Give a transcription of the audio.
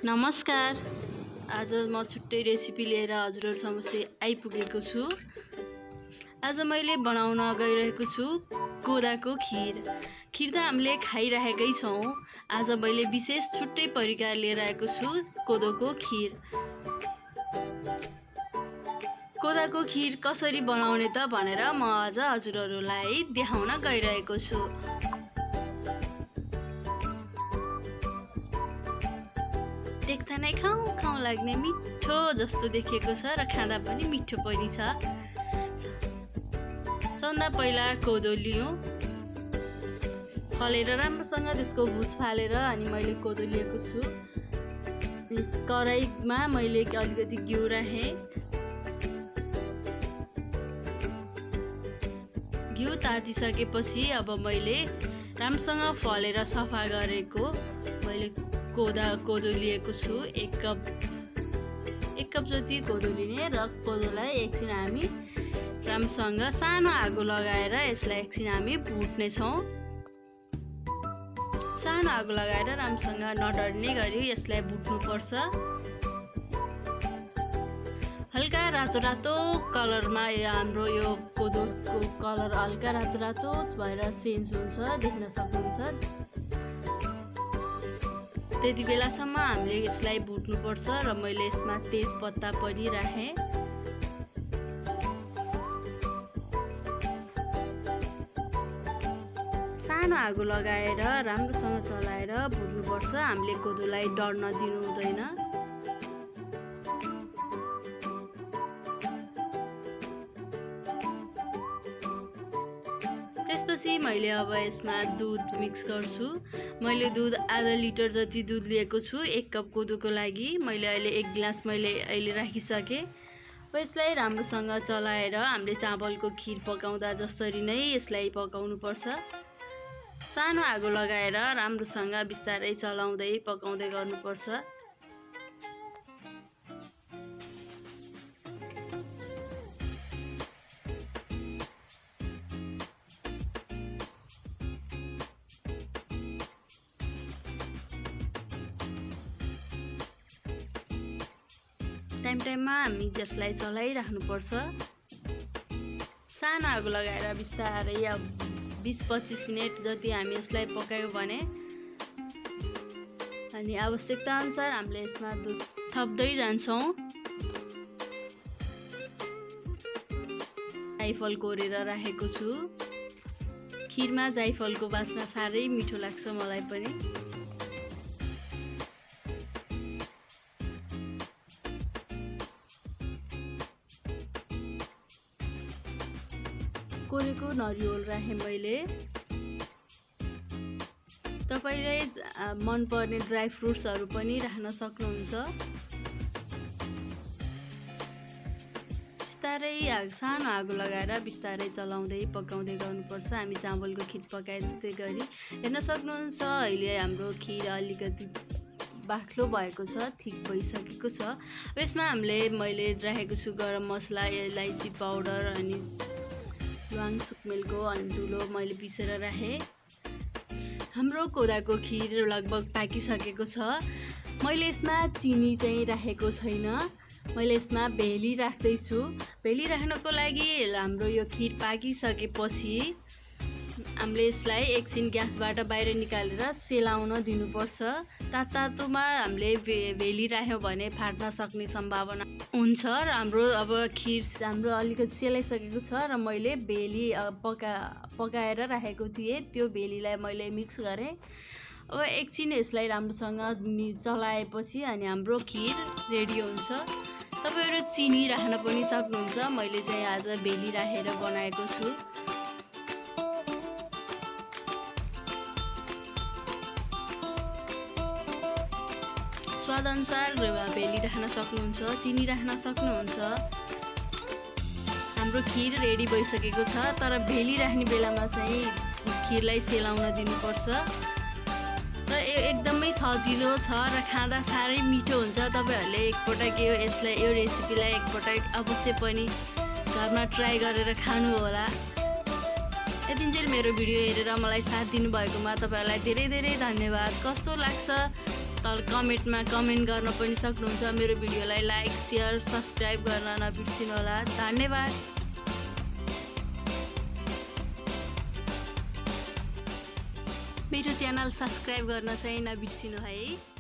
नमस्कार। आज म छुट्टै रेसिपी लिएर हजुरहरु समक्ष आइपुगेको छु। आज मैले बनाउन गइरहेको छु कोदाको खीर। खीर त हामीले खाइरहेकै छौं। आज मैले विशेष छुट्टै परिकार लिएर आएको छु कोदोको खीर। कोदाको खीर कसरी बनाउने त भनेर म आज हजुरहरुलाई देखाउन गइरहेको छु। देख्दा नै खाऊ लाग्ने मिठो जस्तो देखिएको छ र खाँदा पनि मिठो पनि छ। सबभन्दा पहिला कोदो लियौं, फलेर राम्रोसँग त्यसको भुस फालेर अनि मैले कोदो लिएको छु। कराईमा मैले अलिकति घिउ राखे। घिउ तातिसकेपछि अब मैले राम्रोसँग फलेर सफा गरेको मैले कोदो लिएको छु। एक कप जति कोदो लिने र कोदोलाई एकछिन हामी राम्रोसँग सानो आगो लगाएर यसलाई एकछिन हामी भुट्ने छौं। सानो आगो लगाएर राम्रोसँग नडढ्ने गरी यसलाई भुट्नु पर्छ। हल्का रातो कलरमा हाम्रो यो कोदोको कलर हल्का रातो भएर चेन्ज हुन्छ, देख्न सक्नुहुन्छ। त्यति बेलासम्म हामीले यसलाई भुट्नु पर्छ र मैले यसमा तेजपत्ता पनि राखे। सानो आगो लगाएर राम्रोसँग चलाएर भुट्नु पर्छ। हामीले कोदोलाई डढ्न दिनु हुँदैन। त्यसपछि मैले अब यसमा दुध मिक्स गर्छु। मैले दुध आधा लिटर जति दुध लिएको छु। 1 कप कोदोको लागि मैले अहिले 1 गिलास अहिले राखिसके। यसलाई राम्रोसँग चलाएर हामीले चावलको खीर पकाउँदा जसरी नै यसलाई पकाउनु पर्छ। सानो आगो लगाएर राम्रोसँग बिस्तारै चलाउँदै पकाउँदै गर्नुपर्छ। टाइममा हामी यसलाई चलाइराख्नुपर्छ। सानो आगो लगाएर बिस्तारै 20-25 मिनेट जति हामी यसलाई पकायौं भने अनि आवश्यकता अनुसार हामीले यसमा दुध थप्दै जान्छौं। जाइफल कोरेर राखेको छु। खीरमा जाइफलको वासना साह्रै मिठो लाग्छ मलाई पनि। कोरेको नरिवल राखे मैले। तपाईले मन पर्ने ड्राई फ्रुट्सहरु पनि राख्न सक्नुहुन्छ। बिस्तारै सानो आगो लगाएर बिस्तारै चलाउँदै पकाउँदै गर्नुपर्छ। हामी चावलको खीर पकाए जस्तै गरी। हेर्न सक्नुहुन्छ अहिले हाम्रो खीर अलिकति बाक्लो भएको छ, थिक भइसकेको छ। यसमा मैले राखेको छु गरम मसला, इलायची पाउडर अनि ल्वाङ सुकमेलको अनि धुलो मैले पिसेर राखे। हाम्रो कोदाको खीर लगभग पाकिसकेको छ। मैले यसमा चिनी चाहिँ राखेको छैन। मैले यसमा भेली राख्दै छु। भेली राख्नको लागि हाम्रो यो खीर पाकिसकेपछि हामीले यसलाई एकछिन ग्यासबाट बाहिर निकालेर सेलाउन दिनुपर्छ। तातोमा हामीले भेली राख्यौं भने फाट्न सक्ने सम्भावना हुन्छ र हाम्रो अब खीर हाम्रो अलिकति सेलाइसकेको छ र मैले भेली पकाएर राखेको थिएँ। त्यो भेलीलाई मैले मिक्स गरेँ। अब एकछिन यसलाई राम्रोसँग चलाएपछि अनि हाम्रो खीर रेडी हुन्छ। तपाईहरु चिनी राख्न पनि सक्नुहुन्छ। मैले चाहिँ आज भेली राखेर बनाएको छु। स्वाद अनुसार भेली राख्न सक्नुहुन्छ, चिनी राख्न सक्नुहुन्छ। हाम्रो खीर रेडी भइसकेको छ। तर भेली राख्ने बेलामा चाहिँ खीरलाई सेलाउन दिनुपर्छ र एकदमै सजिलो छ र खाँदा साह्रै मिठो हुन्छ। तपाईहरुले एकपटक यो रेसिपीलाई एकपटक अवश्य पनि घरमा ट्राई गरेर खानु होला। यति चाहिँ मेरो भिडियो हेरेर मलाई साथ दिनुभएकोमा तपाईहरुलाई धेरै धेरै धन्यवाद। कस्तो लाग्छ तल कमेन्टमा कमेन्ट गर्न पनि सक्नुहुन्छ। मेरो भिडियोलाई लाइक शेयर सब्स्क्राइब गर्न नबिर्सिनु होला। धन्यवाद। मेरो च्यानल सब्स्क्राइब गर्न चाहिँ नबिर्सिनु है।